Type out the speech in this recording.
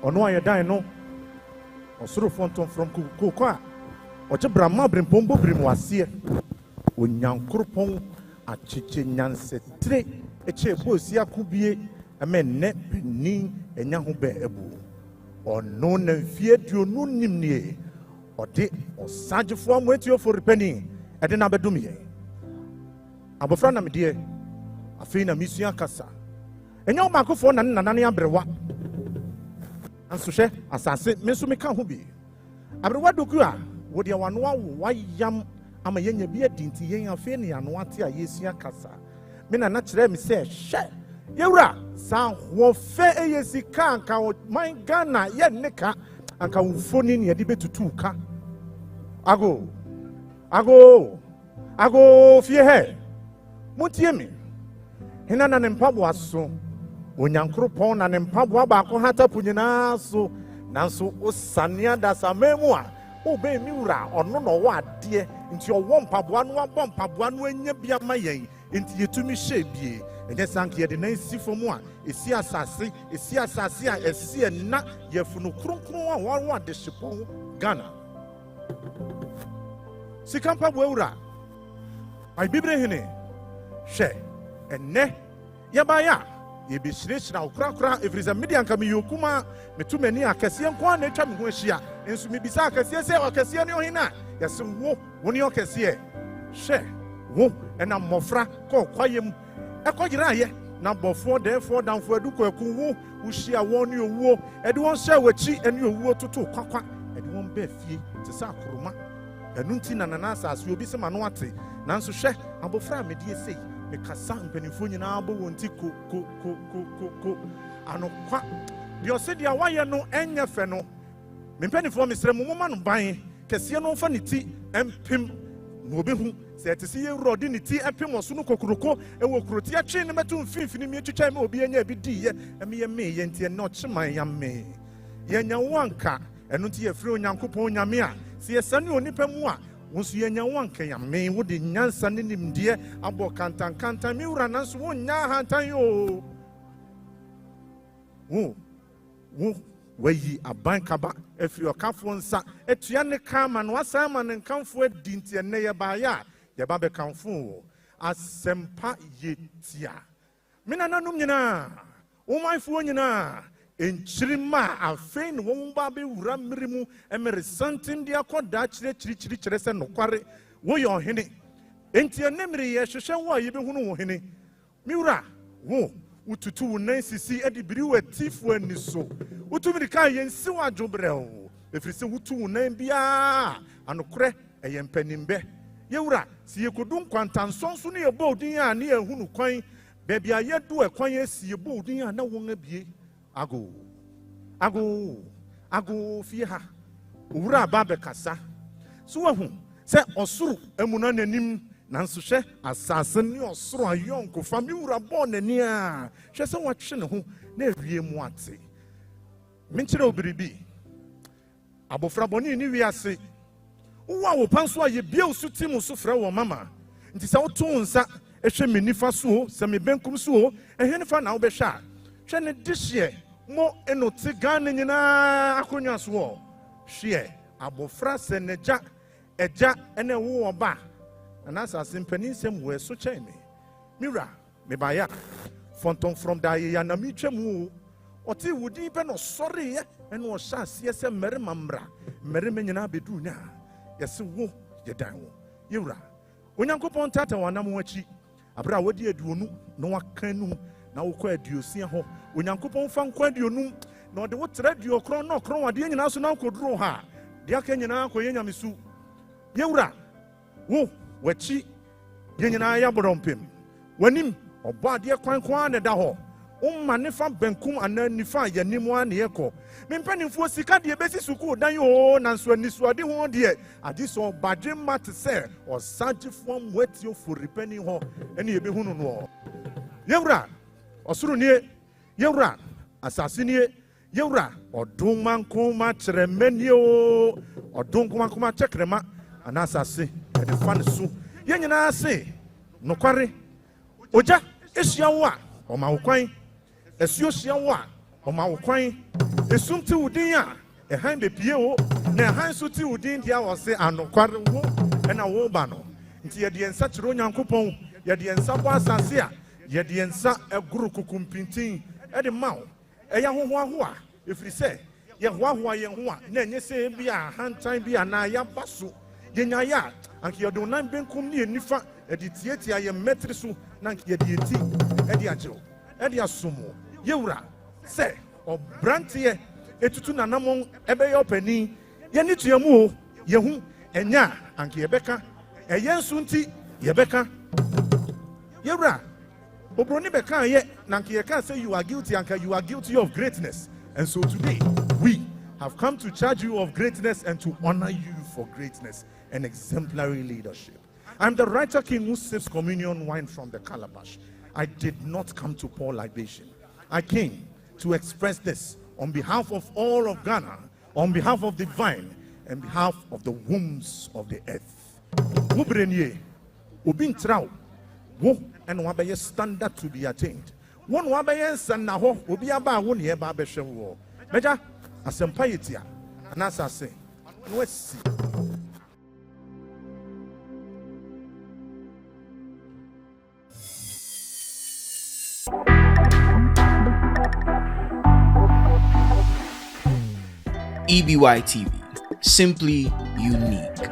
ono aye dan no osoro fonton from kokwa oje brama brempombo brimwase onyankropon achiche nyansetre eche bosi akubie emenne penin enya ho be ebu ono na mfie duonu nimnie ode Osagyefuo Amoatia Ofori Panin ede na bedum ye abofra na medie afei na misua kasa enya o makofo na nanane abrewa anso hwe asase menso meka ho bi abrewa doku a wo de wano awo wayam ama yenya bi adinti yen afei ne ano ate a yesua kasa me na kire me se hwe yewura san wo fe eyesika anka o man Ghana ye neka anka wufoni ne de betutu ka ago fie he mutie me hina na ne mpabo aso onyankropon na ne mpabo abaako hatapu nyina so nanso osania da samemu a obe mi wura ono no wa ade nti owo mpabo anu abọ mpabo anu anya bia mayen nti yetumi hye bie enye sanke ye de na sifomu a esi asase a esi na yefunu kronkron a wawo de hyepon Ghana sikampa wura ai Okyenhene hwe enne yabaya yebishirishira okrakra evriza media nka miyokuma metumani akese nko na atwa me ho ahia enso mebisa akese se akese ne ohina yese wo ne akese hwe wo ena mmofra ko kwayem ekogira ye na bofo defo danfo aduko eku wo hia wo ne owuo ede won hye wachi ene owuo toto kwakwa ede won ba fie te sa akoroma enu nti na Asaase obi se mano ate nanso hwe abofra medie sei me kasa mpanifo nyina abo wonti ko anokwa de osedia waye no enye fe no me mpanifo mesre mo moma no ban kese no fa ne ti empim no obehu se etisi ye rodi ne ti empim oso no kokroko ewo kroti atwe ne metu mfimfini mi twetwa me obi enya bi di ye eme me ye ntie no cheman ya me ye nya wanka enu nti ye firi onyankopon nyame a se ye sane onipa mu a wonsu ye nya wanka ya me wo de nyansa ne nimdie abo kantan mi wura nanso wo nya hantan yo wo wayi abankaba efiri okafo nsa etua ne kama no asama ne nkamfo adinti ene ye baaya ye ba be kamfo asempa yetia mina nanum nyina wo maifo nyina enchirima afein wo mba be wura mmirimu emere santim dia koda chire se nokware wo ye ohene enti enemiri ye hwehwe wo ye be hunu wo hene miwura wo ututu wo nan sisi edibiri wo atifu aniso utumiri kan ye nsi wa dwobrel efiri se wutu wo nan bia anokre eye mpanimbe yewura si ye kodun kwantansonso ne ye bodin a ne ye hunu kwan bebia ye do ekwan esi ye bodin a na won abie ago fie ha owura ba be kasa so wahu se osuru emuna nanim nanso hwe asase ne osuru ayonko fami wura bon nani a hwe se watwe ne ho na awie mu ate menkyere obiribi abofra boni ni wiase uwa wo panso aye bia osuti mu so frɛ wo mama nti se woto nsa ehwe menifa so se me benkum so ehwe nifa na wo be hwa hwe ne dihye mo enoti Ghana nyina akonwa so hwe abofra se neja eja ene wo oba na Asaase mpanin sem we so kyɛn me mira me baya fonton from da ya na mi twemu oti wudi pe no sɔre ye ene o hya ase se mmerema mmerema nyina bedu nya yesi wo ye dan wo yewura onyankopɔn tata wanam wachi abra wodi aduonu no wakanu na wokɔ aduosia ho onyankopɔn fa nkɔ aduonum na ɔde wo tra aduokron na okron wade nyina so na nkoduro ha de aka nyina akɔ yenyamesu yewura wo wachi nyina ya borompem wanim ɔbɔ ade kwankwan na da hɔ umma ne fa benkum anani fa yanim wa ne yekɔ mempanimfo sika de besi suku dan yo nanso aniso ade ho de ade so badwe mat se Osagyefuo Amoatia Ofori Panin ho ene ye behunu no yewura osuru nie yewura asase nie yewura odunmankoma kyeremani o odunmankoma kyekrema ana asase de fa ne so yenyina ase nokware oja ehia wo a o ma wo kwan esuo hia wo a o ma wo kwan esum ti udin a han be pie wo na han so ti udin dia wo se anokware wo na wo ba no nti ye de ensa kiro Nyankopɔn ye de ensa bo asase a ye de ensa eguru kukumpintin e de ma wo eya hoho a efiri se ye hoho ye ho a na enye se bi a hantan bi ana ya baso ye nya ya anke ye do nan benkum ne enifa e de tietia ye metri so na anke ye de eti e de agyew e de asomo ye wura se obrantie etutu nanamon ebe ye opani ye ni tuamu o ye hu enya anke ye beka eye nso nti ye beka ye wura obroni beka ye nanke ye can say you are guilty anke you are guilty of greatness. And so today we have come to charge you of greatness and to honor you for greatness and exemplary leadership. I'm the writer king who sips communion wine from the calabash. I did not come to pour libation. I came to express this on behalf of all of Ghana, on behalf of the vine, and behalf of the wombs of the earth. Ubrenye, ubin trao, wo and wabaye standard to be attained. One wabaye sanaho, ubiaba won ye babeshe wo. Meja, asempayetia, and Asaase, West. EBYTV, simply unique.